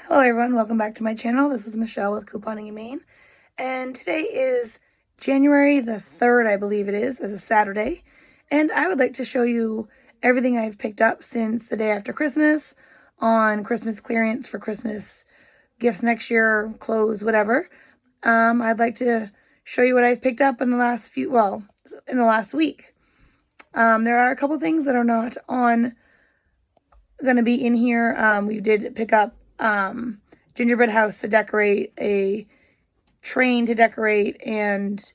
Hello everyone, welcome back to my channel. This is Michelle with Couponing in Maine, and today is January the 3rd, I believe it is. It's a Saturday, and I would like to show you everything I've picked up since the day after Christmas on Christmas clearance for Christmas gifts next year, clothes, whatever. I'd like to show you what I've picked up in the last in the last week. There are a couple things that are not going to be in here. We did pick up gingerbread house to decorate, a train to decorate, and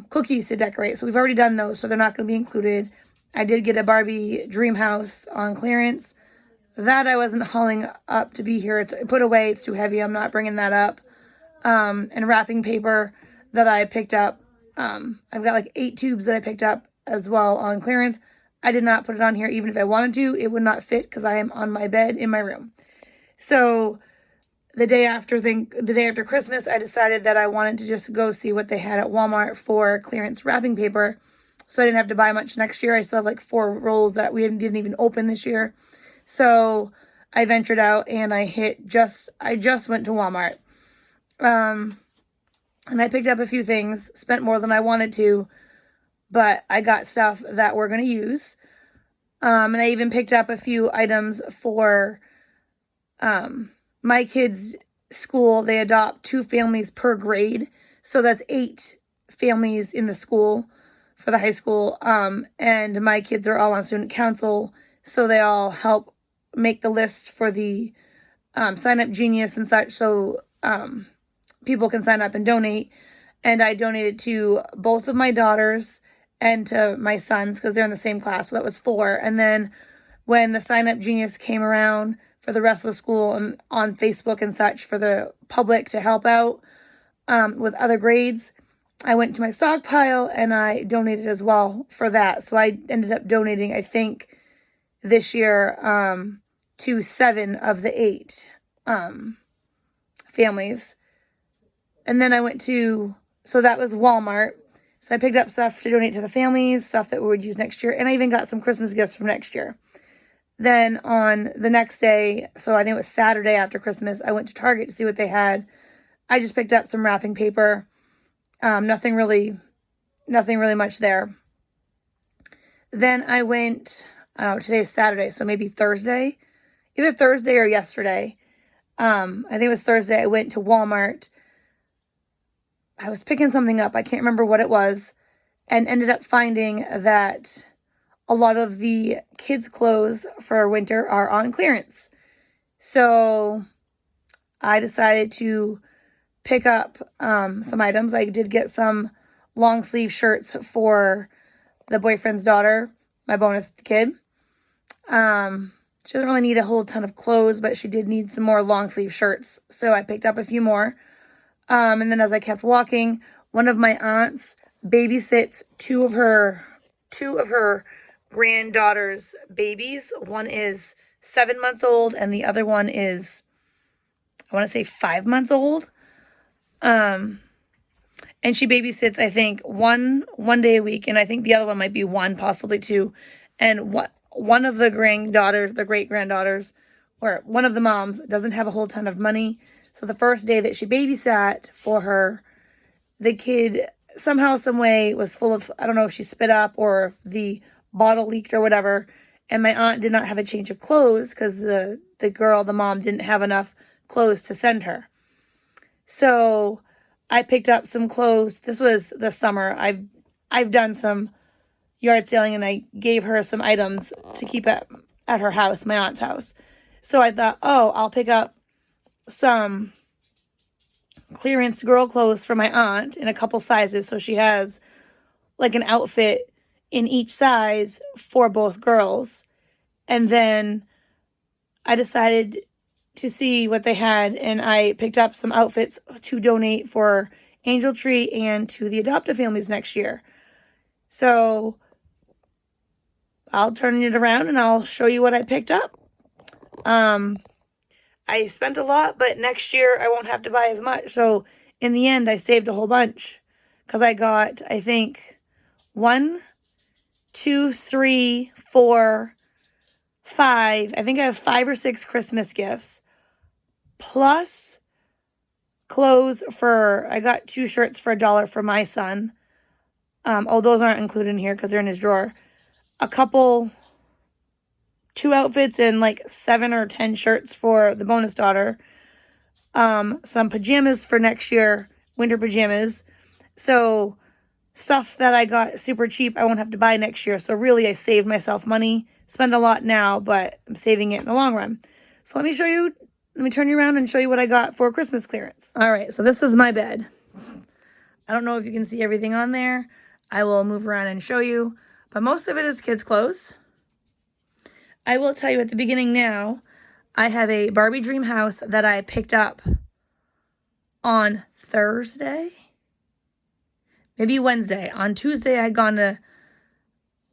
cookies to decorate. So we've already done those, so they're not going to be included. I did get a Barbie dream house on clearance. That I wasn't hauling up to be here. It's put away. It's too heavy. I'm not bringing that up. And wrapping paper that I picked up. I've got like 8 tubes that I picked up as well on clearance. I did not put it on here. Even if I wanted to, it would not fit because I am on my bed in my room. So the day after Christmas, I decided that I wanted to just go see what they had at Walmart for clearance wrapping paper. So I didn't have to buy much next year. I still have like 4 rolls that we didn't even open this year. So I ventured out and I just went to Walmart. And I picked up a few things, spent more than I wanted to, but I got stuff that we're going to use. And I even picked up a few items for my kids' school. They adopt 2 families per grade. So that's 8 families in the school for the high school. And my kids are all on student council. So they all help make the list for the Sign Up Genius and such. So people can sign up and donate. And I donated to both of my daughters and to my sons because they're in the same class. So that was 4. And then when the Sign Up Genius came around for the rest of the school and on Facebook and such for the public to help out with other grades, I went to my stockpile and I donated as well for that. So I ended up donating, I think, this year to 7 of the 8 families. And then I went so that was Walmart. So I picked up stuff to donate to the families, stuff that we would use next year. And I even got some Christmas gifts from next year. Then on the next day, so I think it was Saturday after Christmas, I went to Target to see what they had. I just picked up some wrapping paper. Nothing really much there. Then I went, today's Saturday, so maybe Thursday. Either Thursday or yesterday. I think it was Thursday. I went to Walmart. I was picking something up. I can't remember what it was. And ended up finding that a lot of the kids' clothes for winter are on clearance. So I decided to pick up some items. I did get some long sleeve shirts for the boyfriend's daughter, my bonus kid. She doesn't really need a whole ton of clothes, but she did need some more long sleeve shirts. So I picked up a few more. And then as I kept walking, one of my aunts babysits two of her granddaughter's babies. One is 7 months old and the other one is, I want to say 5 months old. And she babysits, I think, one day a week, and I think the other one might be 1, possibly 2. And one of the great granddaughters, or one of the moms, doesn't have a whole ton of money. So the first day that she babysat for her, the kid somehow, some way was full of, I don't know if she spit up or if the bottle leaked or whatever. And my aunt did not have a change of clothes because the mom, didn't have enough clothes to send her. So I picked up some clothes. This was the summer. I've done some yard selling and I gave her some items to keep at her house, my aunt's house. So I thought, I'll pick up some clearance girl clothes for my aunt in a couple sizes. So she has like an outfit in each size for both girls. And then I decided to see what they had, and I picked up some outfits to donate for Angel Tree and to the adoptive families next year. So I'll turn it around and I'll show you what I picked up. I spent a lot, but next year I won't have to buy as much. So in the end, I saved a whole bunch because I got, I think, 1, 2, 3, 4, 5. I think I have 5 or 6 Christmas gifts. plus clothes I got 2 shirts for $1 for my son. Those aren't included in here because they're in his drawer. 2 outfits and like 7 or 10 shirts for the bonus daughter. Some pajamas for next year, winter pajamas. So stuff that I got super cheap, I won't have to buy next year. So really, I saved myself money. Spend a lot now, but I'm saving it in the long run. So let me turn you around and show you what I got for Christmas clearance. All right, so this is my bed. I don't know if you can see everything on there. I will move around and show you, but most of it is kids' clothes. I will tell you at the beginning now, I have a Barbie Dream House that I picked up on Thursday, maybe Wednesday. On Tuesday, I had gone to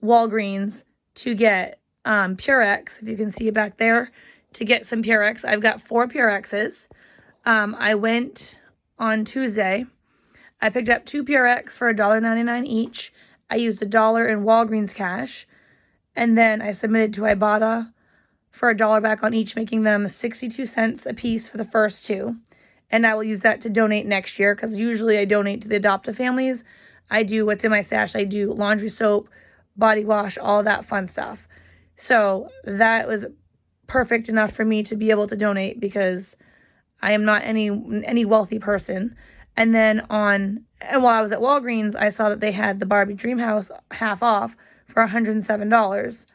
Walgreens to get Purex, if you can see it back there, to get some Purex. I've got 4 Purexes. I went on Tuesday. I picked up 2 Purex for $1.99 each. I used $1 in Walgreens cash. And then I submitted to Ibotta for $1 back on each, making them 62 cents a piece for the first 2. And I will use that to donate next year, because usually I donate to the adoptive families. I do what's in my stash. I do laundry soap, body wash, all that fun stuff. So that was perfect enough for me to be able to donate, because I am not any wealthy person. And then while I was at Walgreens, I saw that they had the Barbie Dream House half off for $107.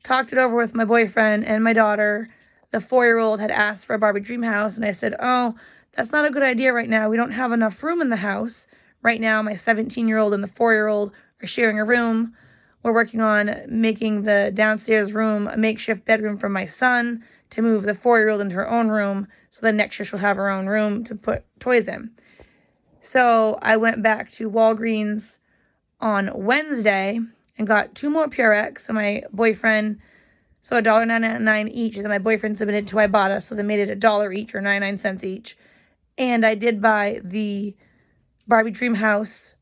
Talked it over with my boyfriend and my daughter. The 4-year-old had asked for a Barbie Dream House, and I said, oh, that's not a good idea right now. We don't have enough room in the house. Right now, my 17-year-old and the 4-year-old are sharing a room. We're working on making the downstairs room a makeshift bedroom for my son to move the 4-year-old into her own room, so then next year she'll have her own room to put toys in. So I went back to Walgreens on Wednesday and got 2 more Purex, and my boyfriend, so $1.99 each, and then my boyfriend submitted to Ibotta, so they made it $1 each or 99 cents each. And I did buy the Barbie Dream House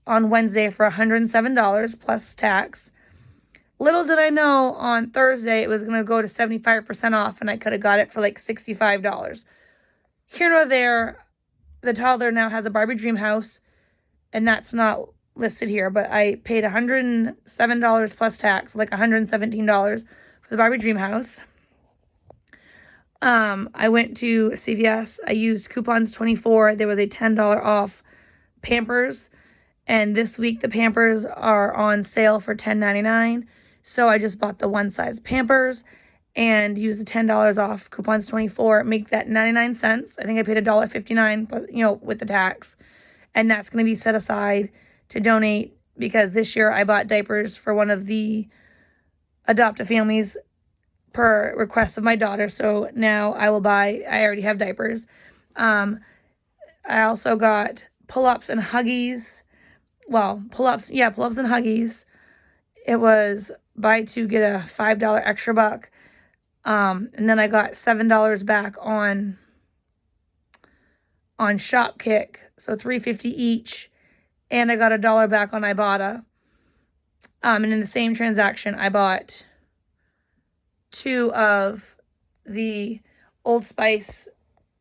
on Wednesday for $107 plus tax. Little did I know on Thursday it was going to go to 75% off, and I could have got it for like $65. Here nor there, the toddler now has a Barbie Dream House, and that's not listed here, but I paid $107 plus tax, like $117 for the Barbie Dream House. I went to CVS. I used coupons 24. There was a $10 off Pampers, and this week the Pampers are on sale for $10.99. So I just bought the one size Pampers and used the $10 off coupons 24, make that 99 cents. I think I paid $1.59, but with the tax, and that's going to be set aside to donate, because this year I bought diapers for one of the adoptive families per request of my daughter. So now I already have diapers. I also got pull-ups and Huggies. Well, pull-ups and Huggies. It was buy 2, get a $5 extra buck. And then I got $7 back on Shopkick, so $3.50 each. And I got $1 back on Ibotta. And in the same transaction, I bought 2 of the Old Spice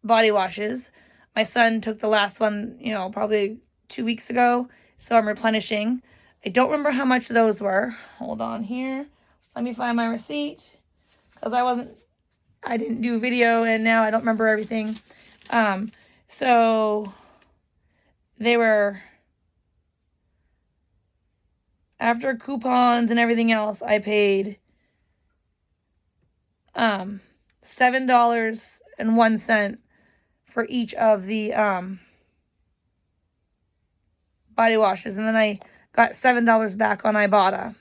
body washes. My son took the last one, probably 2 weeks ago, so I'm replenishing. I don't remember how much those were. Hold on here. Let me find my receipt, because I didn't do video, and now I don't remember everything. So they were, after coupons and everything else, I paid $7.01 for each of the body washes, and then I got $7 back on Ibotta.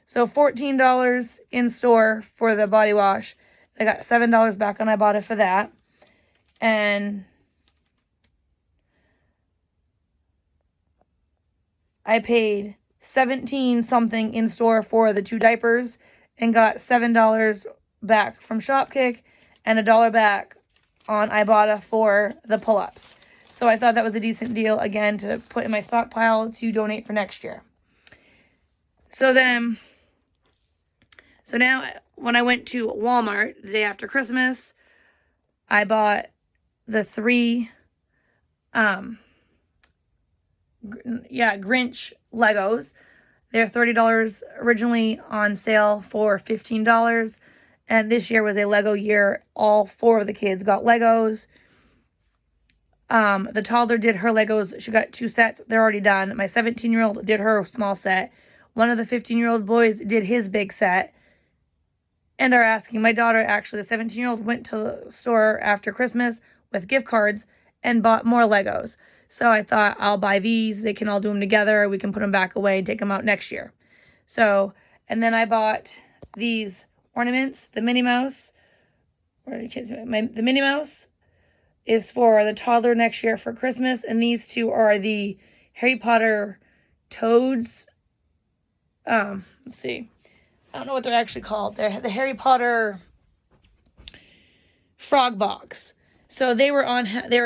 So $14 in store for the body wash. I got $7 back on Ibotta for that. And I paid $17 something in store for the 2 diapers and got $7 back from Shopkick and $1 back on Ibotta for the pull-ups. So I thought that was a decent deal, again, to put in my stockpile to donate for next year. So now when I went to Walmart the day after Christmas, I bought the 3, Grinch Legos. They're $30 originally, on sale for $15. And this year was a Lego year. All 4 of the kids got Legos. The toddler did her Legos. She got 2 sets. They're already done. My 17-year-old did her small set. One of the 15-year-old boys did his big set. And are asking, my daughter, actually, the 17-year-old went to the store after Christmas with gift cards and bought more Legos. So I thought, I'll buy these. They can all do them together. We can put them back away and take them out next year. So, and then I bought these ornaments, the Minnie Mouse. Where are the kids? The Minnie Mouse is for the toddler next year for Christmas. And these 2 are the Harry Potter toads. Let's see. I don't know what they're actually called. They're the Harry Potter frog box. So they were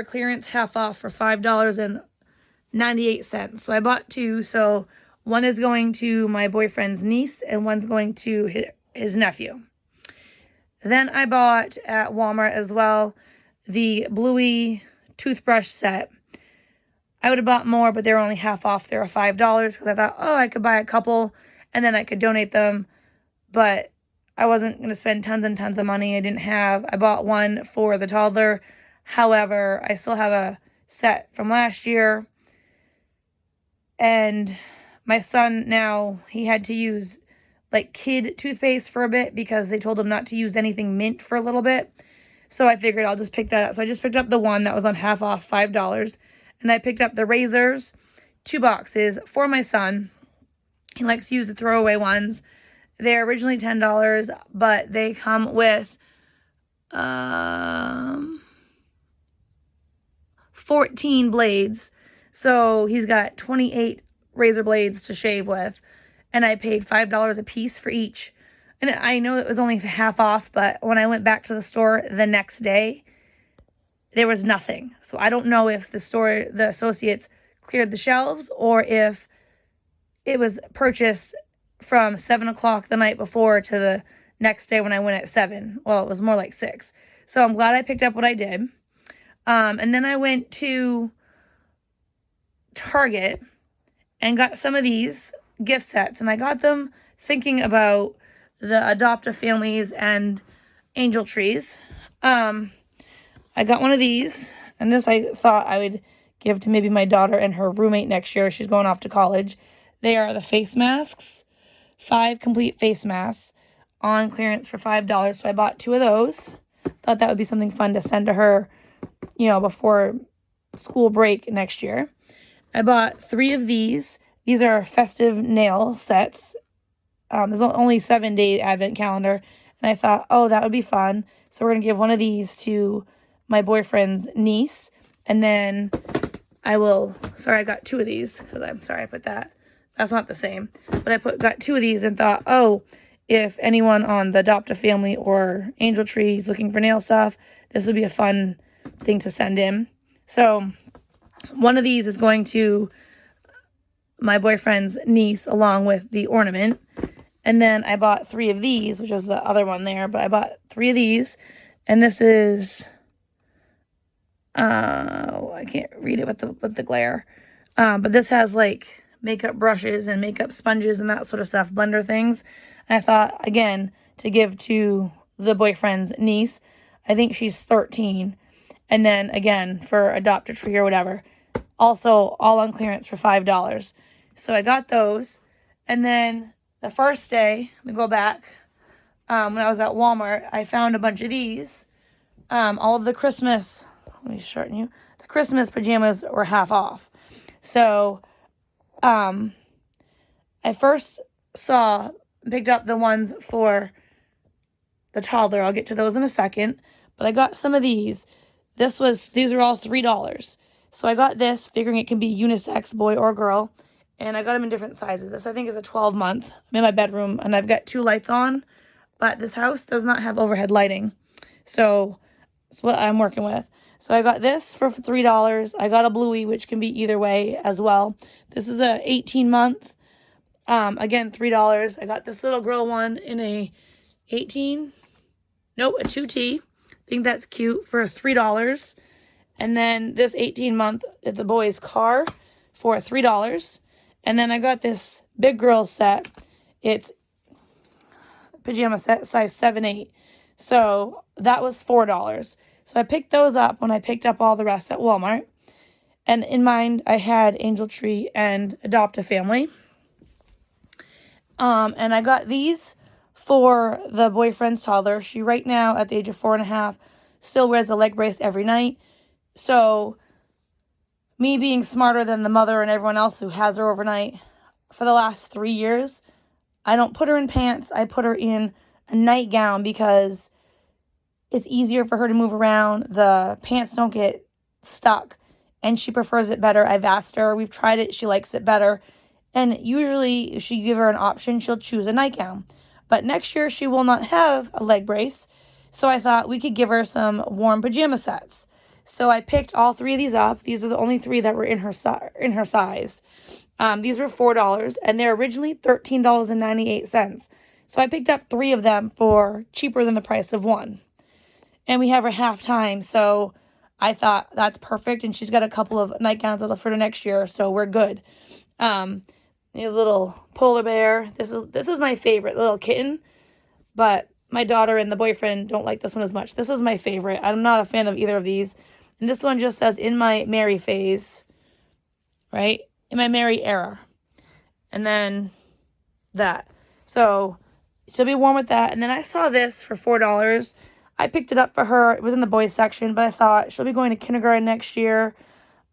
clearance half off for $5.98. So I bought 2. So one is going to my boyfriend's niece and one's going to his nephew. Then I bought at Walmart as well the Bluey toothbrush set. I would have bought more, but they were only half off. They were $5 because I thought, I could buy a couple and then I could donate them. But I wasn't going to spend tons and tons of money. I bought one for the toddler. However, I still have a set from last year. And my son now, he had to use like kid toothpaste for a bit because they told him not to use anything mint for a little bit. So I figured I'll just pick that up. So I just picked up the one that was on half off, $5. And I picked up the razors, 2 boxes for my son. He likes to use the throwaway ones. They're originally $10, but they come with 14 blades. So he's got 28 razor blades to shave with. And I paid $5 a piece for each. And I know it was only half off, but when I went back to the store the next day, there was nothing. So I don't know if the associates cleared the shelves or if it was purchased from 7 o'clock the night before to the next day when I went at 7. Well, it was more like 6. So I'm glad I picked up what I did. And then I went to Target and got some of these gift sets. And I got them thinking about the adoptive families and angel trees. I got one of these. And this I thought I would give to maybe my daughter and her roommate next year. She's going off to college. They are the face masks. 5 complete face masks on clearance for $5. So I bought 2 of those. Thought that would be something fun to send to her, before school break next year. I bought 3 of these. These are festive nail sets. There's only 7-day advent calendar. And I thought, that would be fun. So we're going to give one of these to my boyfriend's niece. And then I got 2 of these because I'm sorry I put that. That's not the same. But I got 2 of these and thought, if anyone on the adoptive family or angel tree is looking for nail stuff, this would be a fun thing to send in. So one of these is going to my boyfriend's niece along with the ornament. And then I bought 3 of these, which is the other one there. But I bought 3 of these. And this is, I can't read it with the glare. But this has like makeup brushes and makeup sponges and that sort of stuff, blender things. And I thought, again, to give to the boyfriend's niece. I think she's 13. And then, again, for Adopt a Tree or whatever. Also, all on clearance for $5. So I got those. And then the first day, let me go back. When I was at Walmart, I found a bunch of these. All of the Christmas, let me shorten you. The Christmas pajamas were half off. So I first picked up the ones for the toddler. I'll get to those in a second. But I got some of these. These were all $3. So I got this, figuring it can be unisex, boy or girl. And I got them in different sizes. This, I think, is a 12-month. I'm in my bedroom, and I've got 2 lights on. But this house does not have overhead lighting. So that's what I'm working with. So I got this for $3. I got a Bluey, which can be either way as well. This is a 18-month. Again, $3. I got this little girl one in a 2T. think that's cute, for $3. And then this 18-month, it's a boy's car for $3. And then I got this big girl set. It's pajama set, size 7-8. So that was $4. So I picked those up when I picked up all the rest at Walmart. And in mind, I had Angel Tree and Adopt a Family. And I got these for the boyfriend's toddler. She right now, at the age of 4.5, still wears a leg brace every night. So me being smarter than the mother and everyone else who has her overnight, for the last 3 years, I don't put her in pants. I put her in a nightgown because it's easier for her to move around. The pants don't get stuck, and she prefers it better. I've asked her. We've tried it. She likes it better. And usually, if you give her an option, she'll choose a nightgown. But next year, she will not have a leg brace. So I thought we could give her some warm pajama sets. So I picked all 3 of these up. These are the only 3 that were in her size. These were $4, and they're originally $13.98. So I picked up 3 of them for cheaper than the price of 1. And we have her half time, so I thought that's perfect. And she's got a couple of nightgowns that'll fit her next year, so we're good. A little polar bear. This is my favorite, little kitten, but my daughter and the boyfriend don't like this one as much. This is my favorite. I'm not a fan of either of these. And this one just says, in my merry phase, right? In my merry era. And then that. So she'll be warm with that. And then I saw this for $4. I picked it up for her. It was in the boys section, but I thought she'll be going to kindergarten next year.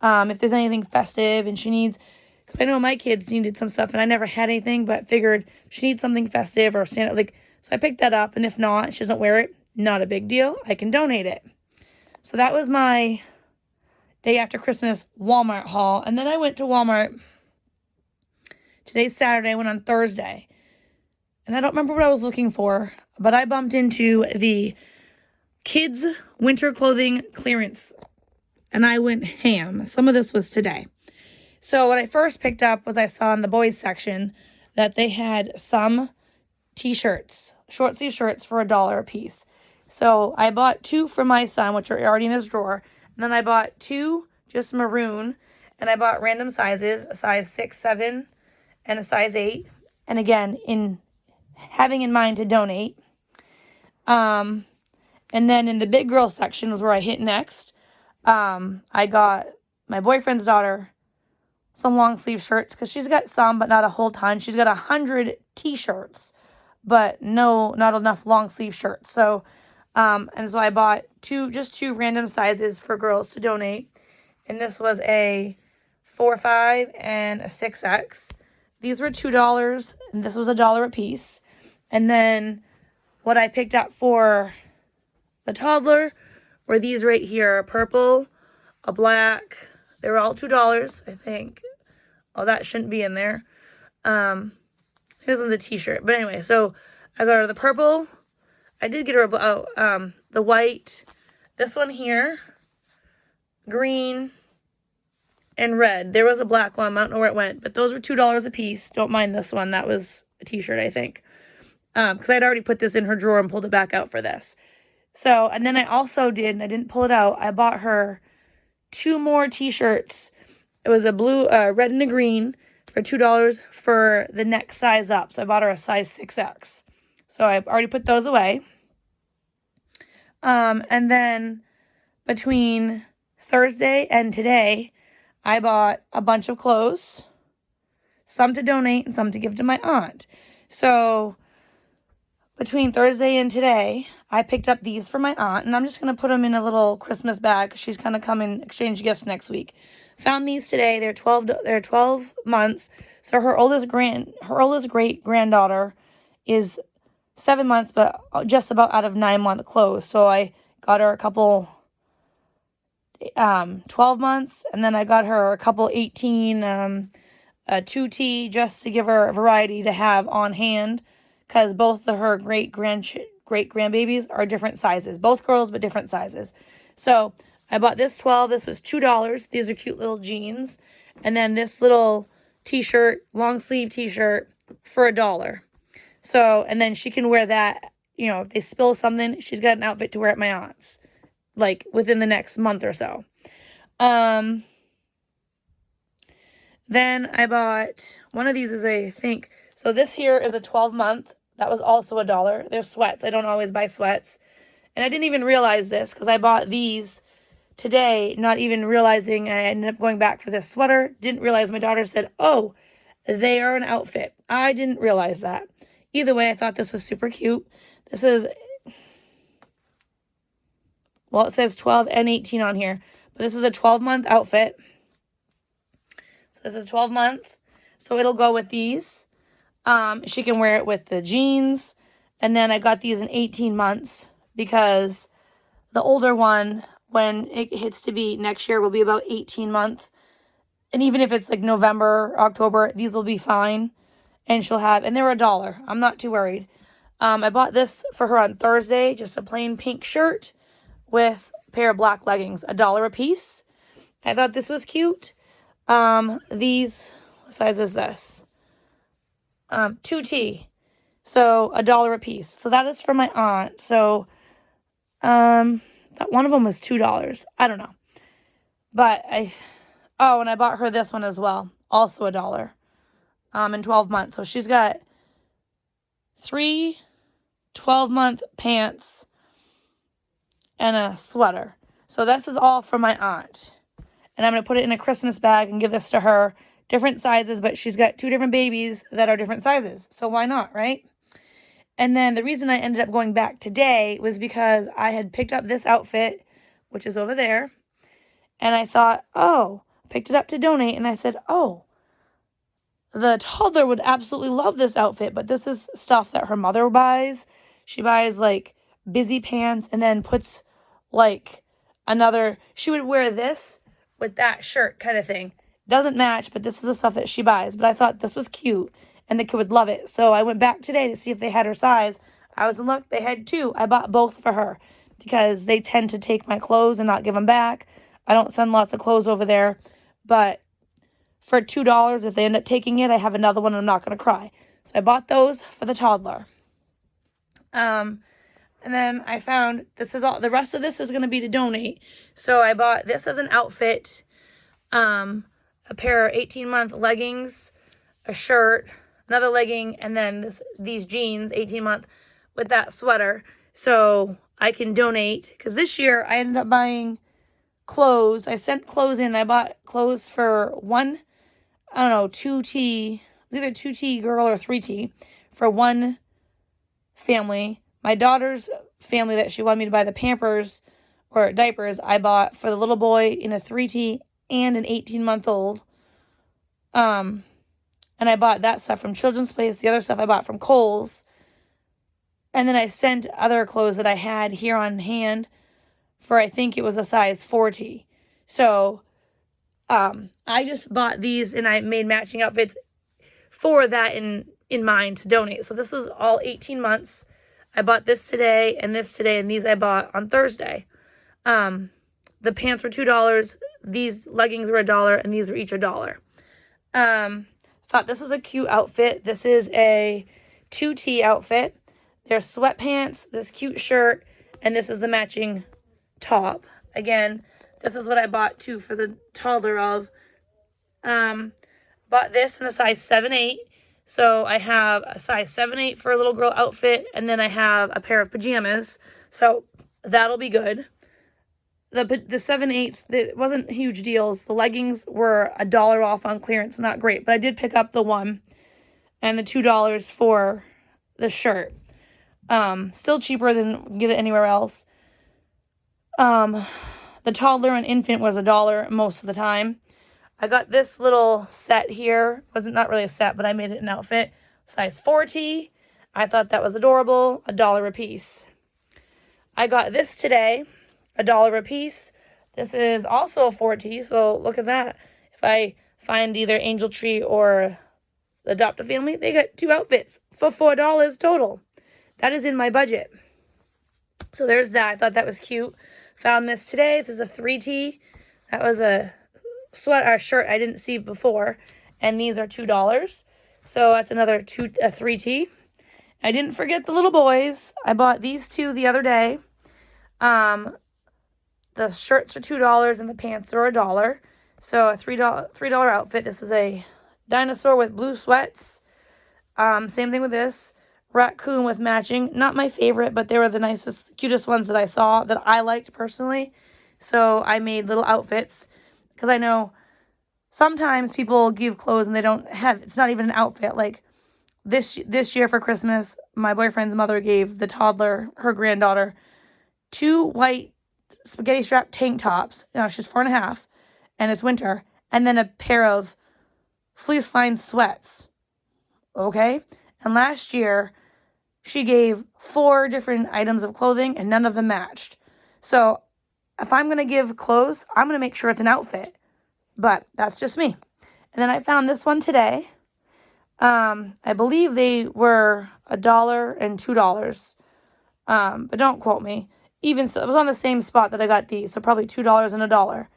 If there's anything festive and she needs, because I know my kids needed some stuff and I never had anything, but figured she needs something festive or stand like. So I picked that up, and if not, she doesn't wear it, not a big deal. I can donate it. So that was my day after Christmas Walmart haul. And then I went to Walmart. Today's Saturday. I went on Thursday. And I don't remember what I was looking for, but I bumped into the kids' winter clothing clearance. And I went ham. Some of this was today. So what I first picked up was I saw in the boys section that they had some t-shirts, short sleeve shirts for $1 a piece. So I bought 2 for my son, which are already in his drawer. And then I bought 2 just maroon. And I bought random sizes, a size 6, 7, and a size 8. And again, having in mind to donate. And then in the big girl section was where I hit next. I got my boyfriend's daughter some long sleeve shirts because she's got some, but not a whole ton. She's got 100 t-shirts, but not enough long sleeve shirts. So, and so I bought just two random sizes for girls to donate. And this was a 4-5 and a 6X. These were $2, and this was $1 a piece. And then what I picked up for the toddler were these right here, a purple, a black. They were all $2, I think. Oh, that shouldn't be in there. This one's a t-shirt. But anyway, so I got her the purple. I did get her the white. This one here, green, and red. There was a black one. I don't know where it went, but those were $2 a piece. Don't mind this one. That was a t-shirt, I think. Because I'd already put this in her drawer and pulled it back out for this. So, and then I also did, and I didn't pull it out, I bought her 2 more t-shirts. It was a blue, red and a green for $2 for the next size up. So I bought her a size 6X. So I already put those away. And then between Thursday and today, I bought a bunch of clothes, some to donate and some to give to my aunt. So between Thursday and today, I picked up these for my aunt, and I'm just going to put them in a little Christmas bag. She's going to come and exchange gifts next week. Found these today. They're 12 months. So her oldest great granddaughter is 7 months, but just about out of 9-month clothes. So I got her a couple 12 months, and then I got her a couple 18 2T just to give her a variety to have on hand, because both of her great grandbabies are different sizes. Both girls, but different sizes. So I bought this 12. This was $2. These are cute little jeans. And then this little t-shirt, long sleeve t-shirt for $1. So, and then she can wear that if they spill something, she's got an outfit to wear at my aunt's, like within the next month or so. Then I bought, one of these is so this here is a 12-month. That was also $1. They're sweats. I don't always buy sweats. And I didn't even realize this because I bought these today, not even realizing I ended up going back for this sweater. Didn't realize my daughter said, oh, they are an outfit. I didn't realize that. Either way, I thought this was super cute. This is, well, it says 12 and 18 on here, but this is a 12-month outfit. So this is 12-month. So it'll go with these. She can wear it with the jeans. And then I got these in 18 months because the older one, when it hits to be next year, will be about 18 months. And even if it's like November, October, these will be fine. And and they're $1. I'm not too worried. I bought this for her on Thursday, just a plain pink shirt with a pair of black leggings, $1 a piece. I thought this was cute. These, what size is this? 2T. So $1 a piece. So that is for my aunt. So, that one of them was $2. I don't know. But and I bought her this one as well. Also $1. In 12 months. So she's got 3 12-month pants and a sweater. So this is all for my aunt. And I'm going to put it in a Christmas bag and give this to her. Different sizes, but she's got 2 different babies that are different sizes. So why not, right? And then the reason I ended up going back today was because I had picked up this outfit, which is over there. And I thought, picked it up to donate. And I said, the toddler would absolutely love this outfit, but this is stuff that her mother buys. She buys like busy pants and then puts like she would wear this with that shirt kind of thing. Doesn't match, but this is the stuff that she buys. But I thought this was cute and the kid would love it. So I went back today to see if they had her size. I was in luck. They had 2. I bought both for her because they tend to take my clothes and not give them back. I don't send lots of clothes over there, but for $2, if they end up taking it, I have another one and I'm not going to cry. So I bought those for the toddler. And then I found the rest of this is going to be to donate. So I bought this as an outfit, a pair of 18-month leggings, a shirt, another legging, and then these jeans, 18-month, with that sweater. So I can donate, because this year I ended up buying clothes. I sent clothes in. I bought clothes for 2T. It was either 2T girl or 3T for one family. My daughter's family that she wanted me to buy the Pampers or diapers, I bought for the little boy in a 3T and an 18-month-old. And I bought that stuff from Children's Place. The other stuff I bought from Kohl's. And then I sent other clothes that I had here on hand for, I think it was a size 4T. So I just bought these and I made matching outfits for that in mind to donate. So this was all 18 months. I bought this today, and these I bought on Thursday. The pants were $2. These leggings were $1, and these were each $1. Thought this was a cute outfit. This is a 2T outfit. There's sweatpants, this cute shirt, and this is the matching top. Again, this is what I bought too for the toddler of. Bought this in a size 7-8. So I have a size 7-8 for a little girl outfit, and then I have a pair of pajamas. So that'll be good. The 7/8s, it wasn't huge deals. The leggings were $1 off on clearance, not great, but I did pick up the one and the $2 for the shirt. Still cheaper than get it anywhere else. The toddler and infant was $1 most of the time. I got this little set here. Not really a set, but I made it an outfit. Size 4T. I thought that was adorable. $1 a piece. I got this today. $1 a piece. This is also a 4T, so look at that. If I find either Angel Tree or Adopt a Family, they got 2 outfits for $4 total. That is in my budget. So there's that. I thought that was cute. Found this today. This is a 3T. That was a shirt I didn't see before. And these are $2. So that's another 3T. I didn't forget the little boys. I bought these two the other day. The shirts are $2 and the pants are $1. So a $3 outfit. This is a dinosaur with blue sweats. Same thing with this. Raccoon with matching. Not my favorite, but they were the nicest, cutest ones that I saw that I liked personally. So I made little outfits because I know sometimes people give clothes and they don't have, it's not even an outfit. Like this year for Christmas, my boyfriend's mother gave the toddler, her granddaughter, 2 white spaghetti strap tank tops. You know, she's 4.5 and it's winter. And then a pair of fleece lined sweats. Okay? And last year, she gave 4 different items of clothing and none of them matched. So if I'm going to give clothes, I'm going to make sure it's an outfit. But that's just me. And then I found this one today. I believe they were $1 and $2. But don't quote me. Even so, it was on the same spot that I got these. So probably $2 and $1.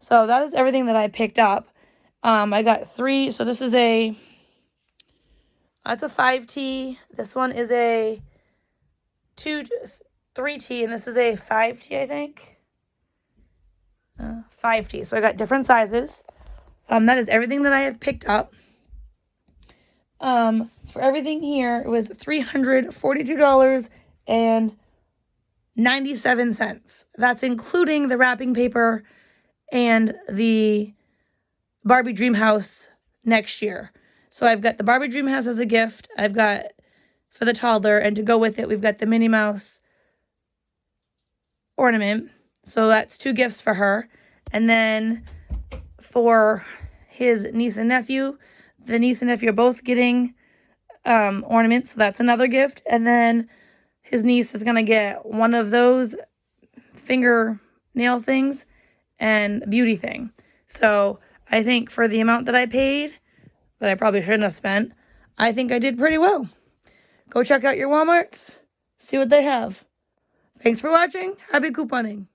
So that is everything that I picked up. I got 3. So this is that's a 5T. This one is a 3T. And this is a 5T, I think. 5T. So I got different sizes. That is everything that I have picked up. For everything here, it was $342.97. That's including the wrapping paper and the Barbie Dream House next year. So I've got the Barbie Dream House as a gift. I've got for the toddler, and to go with it, we've got the Minnie Mouse ornament. So that's 2 gifts for her. And then for his niece and nephew, the niece and nephew are both getting ornaments. So that's another gift. And then his niece is going to get one of those fingernail things and a beauty thing. So I think for the amount that I paid, that I probably shouldn't have spent, I think I did pretty well. Go check out your Walmarts. See what they have. Thanks for watching. Happy couponing.